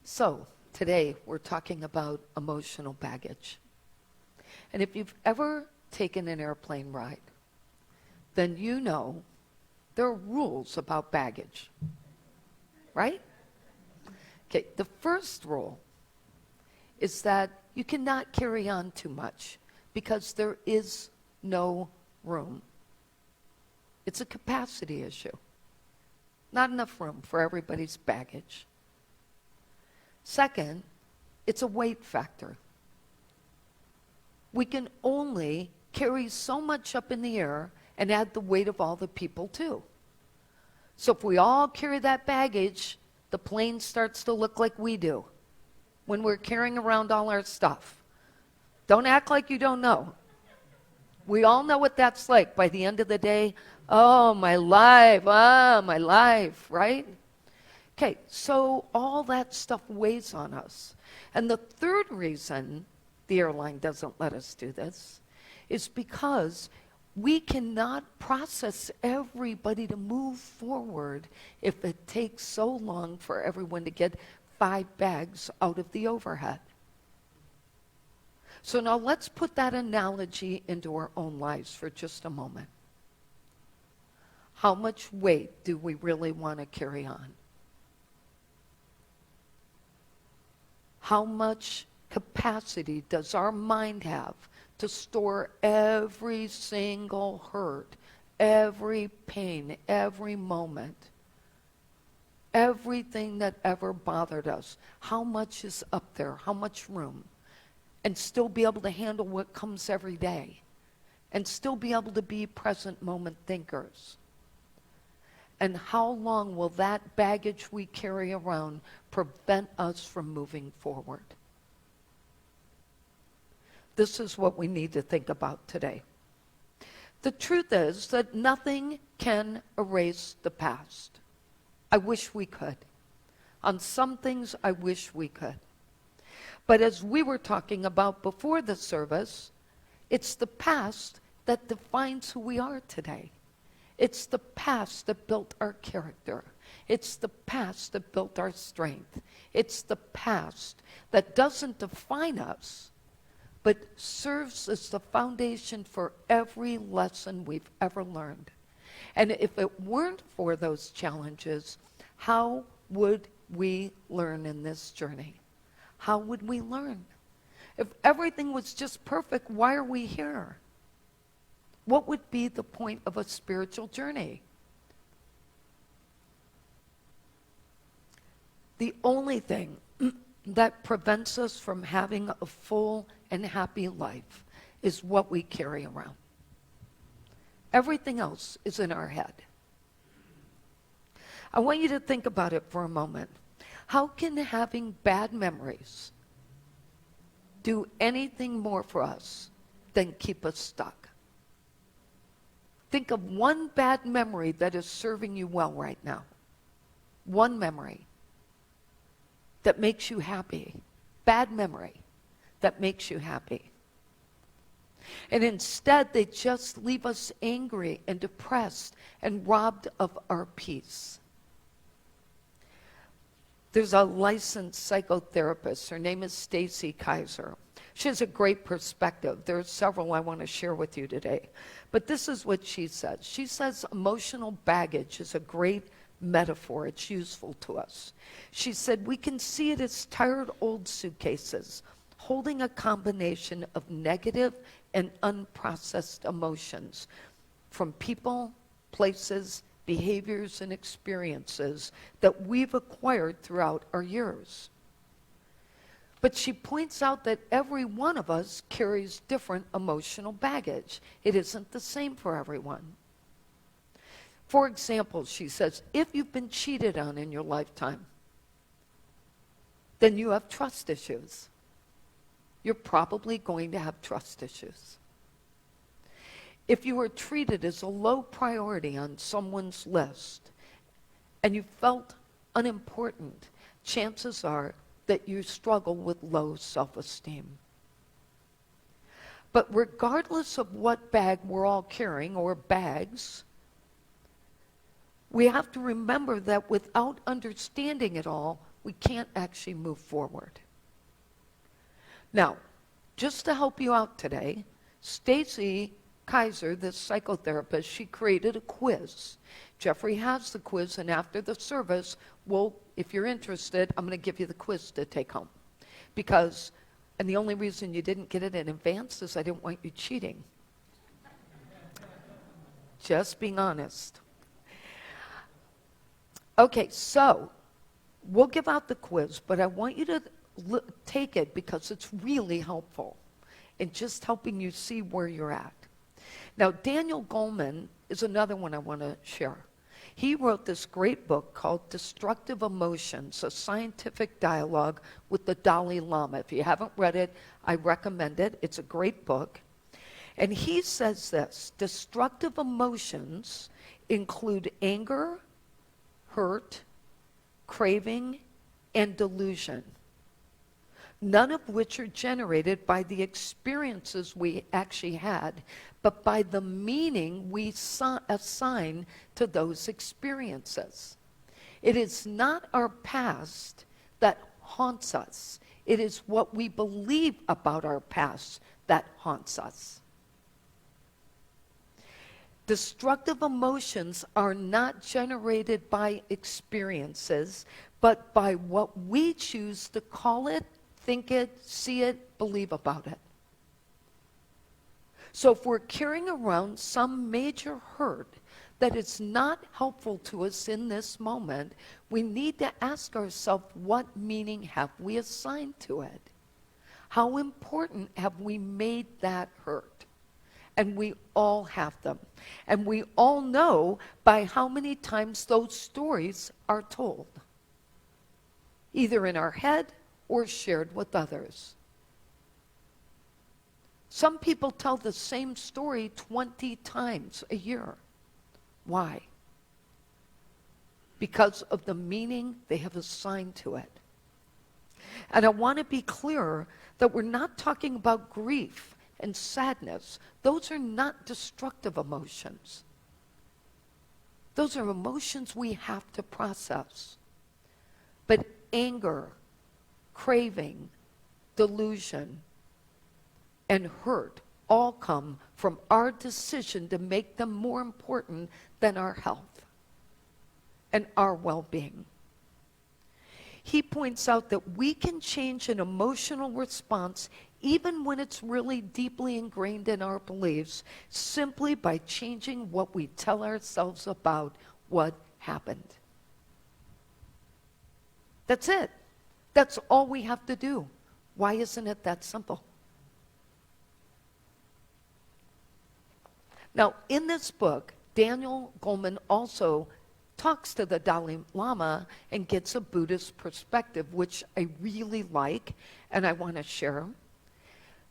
So, today we're talking about emotional baggage. And if you've ever taken an airplane ride, then you know there are rules about baggage, right? Okay, the first rule is that you cannot carry on too much because there is no room. It's a capacity issue. Not enough room for everybody's baggage. Second, it's a weight factor. We can only carry so much up in the air and add the weight of all the people too. So if we all carry that baggage, the plane starts to look like we do when we're carrying around all our stuff. Don't act like you don't know. We all know what that's like by the end of the day. Oh, my life, right? Okay, so all that stuff weighs on us. And the third reason the airline doesn't let us do this is because we cannot process everybody to move forward if it takes so long for everyone to get 5 bags out of the overhead. So now let's put that analogy into our own lives for just a moment. How much weight do we really want to carry on? How much capacity does our mind have to store every single hurt, every pain, every moment, everything that ever bothered us? How much is up there? How much room? And still be able to handle what comes every day. And still be able to be present moment thinkers. And how long will that baggage we carry around prevent us from moving forward? This is what we need to think about today. The truth is that nothing can erase the past. I wish we could. On some things, I wish we could. But as we were talking about before the service, it's the past that defines who we are today. It's the past that built our character. It's the past that built our strength. It's the past that doesn't define us, but serves as the foundation for every lesson we've ever learned. And if it weren't for those challenges, how would we learn in this journey? How would we learn? If everything was just perfect, why are we here? What would be the point of a spiritual journey? The only thing that prevents us from having a full and happy life is what we carry around. Everything else is in our head. I want you to think about it for a moment. How can having bad memories do anything more for us than keep us stuck? Think of one bad memory that is serving you well right now. One memory that makes you happy. Bad memory that makes you happy. And instead, they just leave us angry and depressed and robbed of our peace. There's a licensed psychotherapist. Her name is Stacy Kaiser. She has a great perspective. There are several I want to share with you today. But this is what she says. She says emotional baggage is a great metaphor. It's useful to us. She said we can see it as tired old suitcases holding a combination of negative and unprocessed emotions from people, places, behaviors, and experiences that we've acquired throughout our years. But she points out that every one of us carries different emotional baggage. It isn't the same for everyone. For example, she says, if you've been cheated on in your lifetime, then you have trust issues. You're probably going to have trust issues. If you were treated as a low priority on someone's list and you felt unimportant, chances are that you struggle with low self-esteem. But regardless of what bag we're all carrying, or bags, we have to remember that without understanding it all, we can't actually move forward. Now, just to help you out today, Stacy Kaiser, this psychotherapist, she created a quiz. Jeffrey has the quiz, and after the service, if you're interested, I'm going to give you the quiz to take home. And the only reason you didn't get it in advance is I didn't want you cheating. Just being honest. Okay, so we'll give out the quiz, but I want you to take it because it's really helpful in just helping you see where you're at. Now, Daniel Goleman is another one I want to share. He wrote this great book called Destructive Emotions, a scientific dialogue with the Dalai Lama. If you haven't read it, I recommend it. It's a great book. And he says this: destructive emotions include anger, hurt, craving, and delusion, none of which are generated by the experiences we actually had, but by the meaning we assign to those experiences. It is not our past that haunts us. It is what we believe about our past that haunts us. Destructive emotions are not generated by experiences, but by what we choose to call it, think it, see it, believe about it. So if we're carrying around some major hurt that is not helpful to us in this moment, we need to ask ourselves, what meaning have we assigned to it? How important have we made that hurt? And we all have them. And we all know by how many times those stories are told, either in our head or shared with others. Some people tell the same story 20 times a year. Why? Because of the meaning they have assigned to it. And I want to be clear that we're not talking about grief and sadness. Those are not destructive emotions. Those are emotions we have to process. But anger, craving, delusion, and hurt all come from our decision to make them more important than our health and our well-being. He points out that we can change an emotional response even when it's really deeply ingrained in our beliefs, simply by changing what we tell ourselves about what happened. That's it. That's all we have to do. Why isn't it that simple? Now, in this book, Daniel Goleman also talks to the Dalai Lama and gets a Buddhist perspective, which I really like, and I want to share.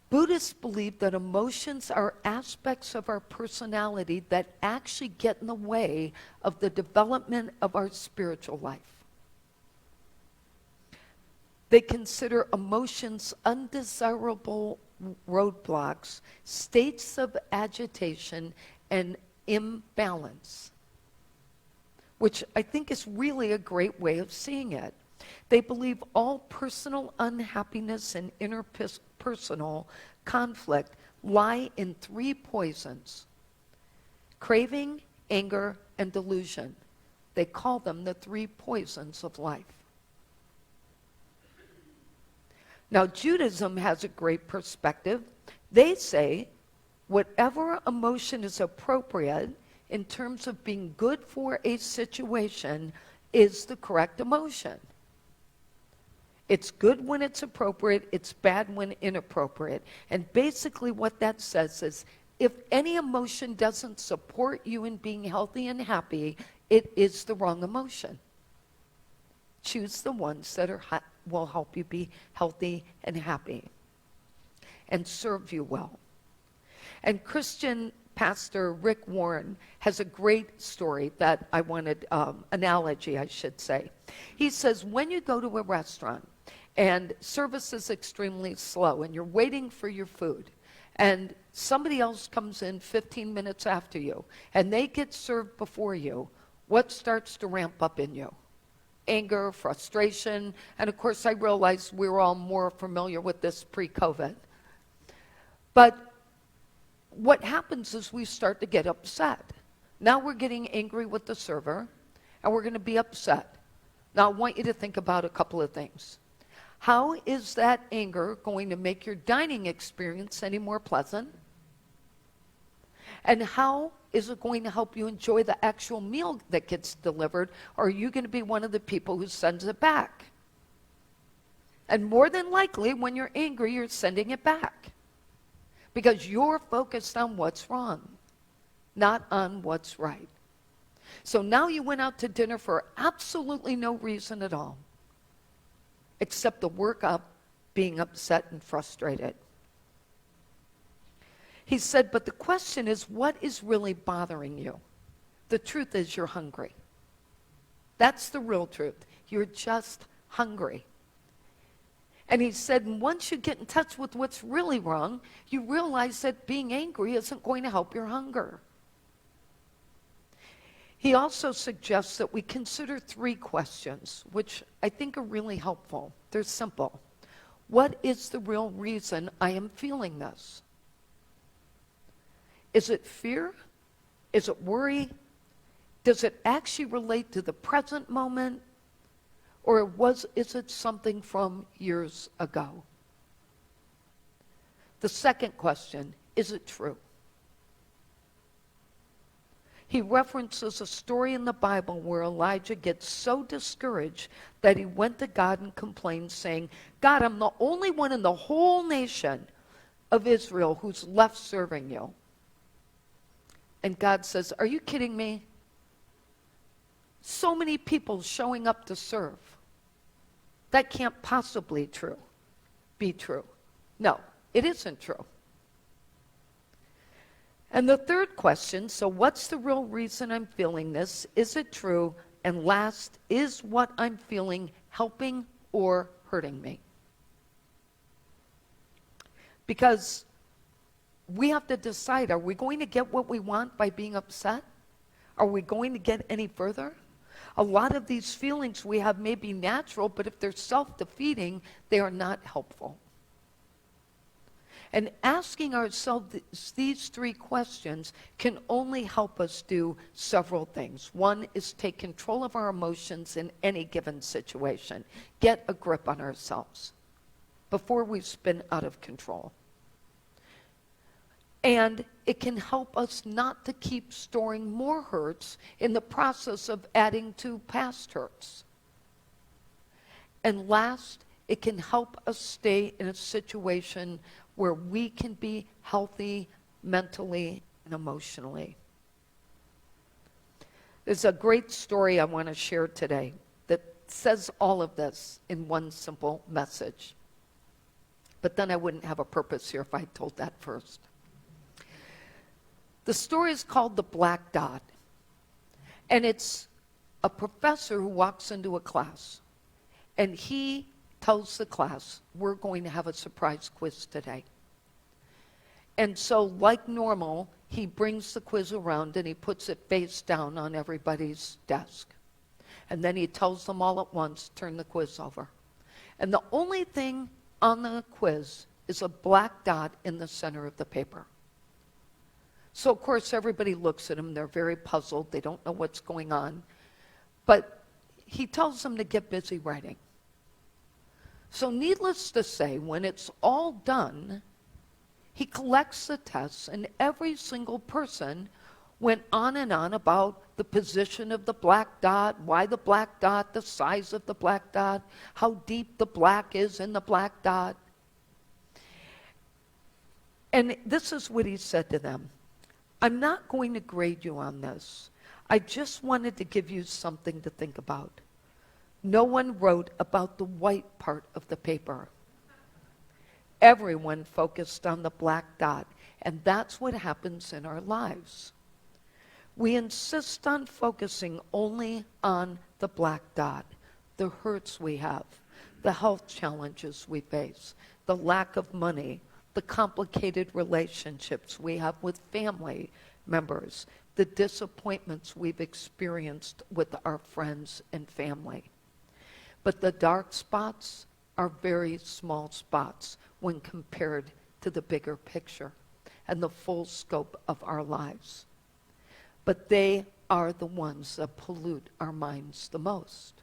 Buddhists believe that emotions are aspects of our personality that actually get in the way of the development of our spiritual life. They consider emotions undesirable roadblocks, states of agitation, and imbalance, which I think is really a great way of seeing it. They believe all personal unhappiness and interpersonal conflict lie in three poisons: craving, anger, and delusion. They call them the three poisons of life. Now, Judaism has a great perspective. They say whatever emotion is appropriate in terms of being good for a situation is the correct emotion. It's good when it's appropriate, it's bad when inappropriate. And basically what that says is, if any emotion doesn't support you in being healthy and happy, it is the wrong emotion. Choose the ones that will help you be healthy and happy and serve you well. And Christian pastor Rick Warren has a great story that I wanted, analogy I should say. He says, when you go to a restaurant and service is extremely slow and you're waiting for your food and somebody else comes in 15 minutes after you and they get served before you, what starts to ramp up in you? anger, frustration, and of course I realize we were all more familiar with this pre-COVID. But what happens is we start to get upset. Now we're getting angry with the server, and we're going to be upset. Now I want you to think about a couple of things. How is that anger going to make your dining experience any more pleasant? And how is it going to help you enjoy the actual meal that gets delivered? Or are you going to be one of the people who sends it back? And more than likely, when you're angry, you're sending it back. Because you're focused on what's wrong, not on what's right. So now you went out to dinner for absolutely no reason at all, except to work up being upset and frustrated. He said, but the question is, what is really bothering you? The truth is you're hungry. That's the real truth. You're just hungry. And he said, once you get in touch with what's really wrong, you realize that being angry isn't going to help your hunger. He also suggests that we consider 3 questions, which I think are really helpful. They're simple. What is the real reason I am feeling this? Is it fear? Is it worry? Does it actually relate to the present moment? Or is it something from years ago? The second question, is it true? He references a story in the Bible where Elijah gets so discouraged that he went to God and complained, saying, God, I'm the only one in the whole nation of Israel who's left serving you. And God says, are you kidding me? So many people showing up to serve. That can't possibly be true. No, it isn't true. And the third question, so what's the real reason I'm feeling this? Is it true? And last, is what I'm feeling helping or hurting me? Because we have to decide, are we going to get what we want by being upset? Are we going to get any further? A lot of these feelings we have may be natural, but if they're self-defeating, they are not helpful. And asking ourselves these 3 questions can only help us do several things. One is take control of our emotions in any given situation. Get a grip on ourselves before we spin out of control. And it can help us not to keep storing more hurts in the process of adding to past hurts. And last, it can help us stay in a situation where we can be healthy mentally and emotionally. There's a great story I want to share today that says all of this in one simple message. But then I wouldn't have a purpose here if I told that first. The story is called The Black Dot. And it's a professor who walks into a class. And he tells the class, we're going to have a surprise quiz today. And so, like normal, he brings the quiz around and he puts it face down on everybody's desk. And then he tells them all at once, turn the quiz over. And the only thing on the quiz is a black dot in the center of the paper. So, of course, everybody looks at him. They're very puzzled. They don't know what's going on. But he tells them to get busy writing. So needless to say, when it's all done, he collects the tests, and every single person went on and on about the position of the black dot, why the black dot, the size of the black dot, how deep the black is in the black dot. And this is what he said to them. I'm not going to grade you on this. I just wanted to give you something to think about. No one wrote about the white part of the paper. Everyone focused on the black dot, and that's what happens in our lives. We insist on focusing only on the black dot, the hurts we have, the health challenges we face, the lack of money, the complicated relationships we have with family members, the disappointments we've experienced with our friends and family. But the dark spots are very small spots when compared to the bigger picture and the full scope of our lives. But they are the ones that pollute our minds the most.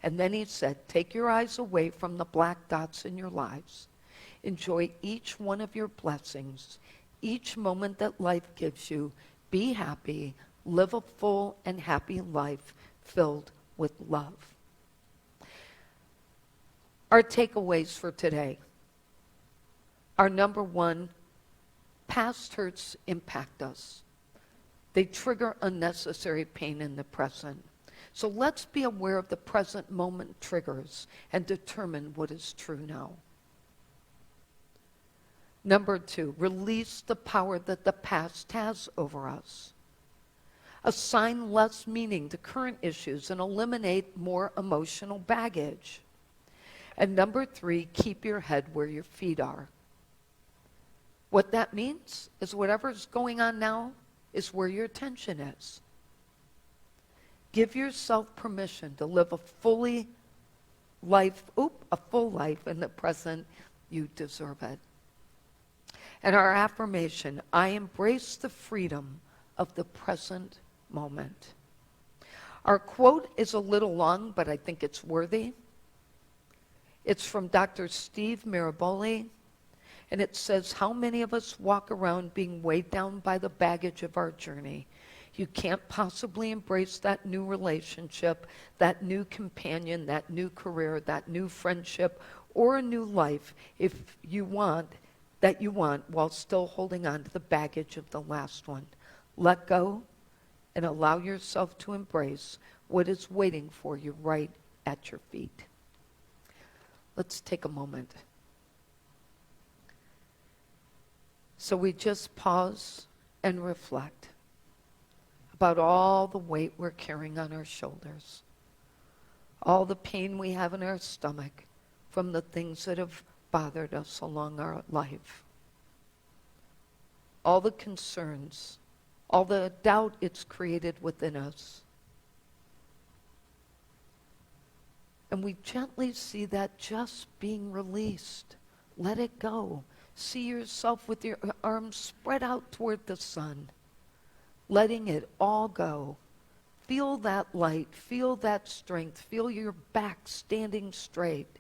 And then he said, take your eyes away from the black dots in your lives. Enjoy each one of your blessings, each moment that life gives you. Be happy, live a full and happy life filled with love. Our takeaways for today are: number one, past hurts impact us. They trigger unnecessary pain in the present. So let's be aware of the present moment triggers and determine what is true now. Number two, release the power that the past has over us. Assign less meaning to current issues and eliminate more emotional baggage. And number three, keep your head where your feet are. What that means is whatever's going on now is where your attention is. Give yourself permission to live a full life in the present. You deserve it. And our affirmation: I embrace the freedom of the present moment. Our quote is a little long, but I think it's worthy. It's from Dr. Steve Maraboli, and it says, how many of us walk around being weighed down by the baggage of our journey? You can't possibly embrace that new relationship, that new companion, that new career, that new friendship, or a new life if you want while still holding on to the baggage of the last one. Let go and allow yourself to embrace what is waiting for you right at your feet. Let's take a moment. So we just pause and reflect about all the weight we're carrying on our shoulders, all the pain we have in our stomach from the things that have bothered us along our life, all the concerns, all the doubt it's created within us. And we gently see that just being released. Let it go. See yourself with your arms spread out toward the sun, letting it all go. Feel that light. Feel that strength. Feel your back standing straight.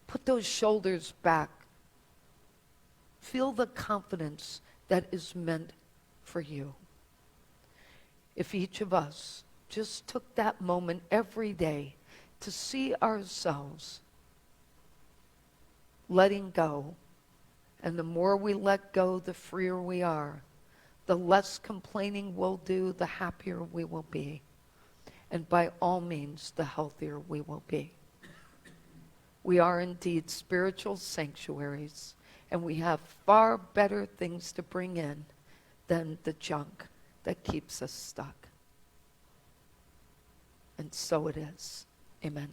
Put those shoulders back. Feel the confidence that is meant for you. If each of us just took that moment every day to see ourselves letting go, and the more we let go, the freer we are, the less complaining we'll do, the happier we will be, and by all means, the healthier we will be. We are indeed spiritual sanctuaries, and we have far better things to bring in than the junk that keeps us stuck. And so it is. Amen.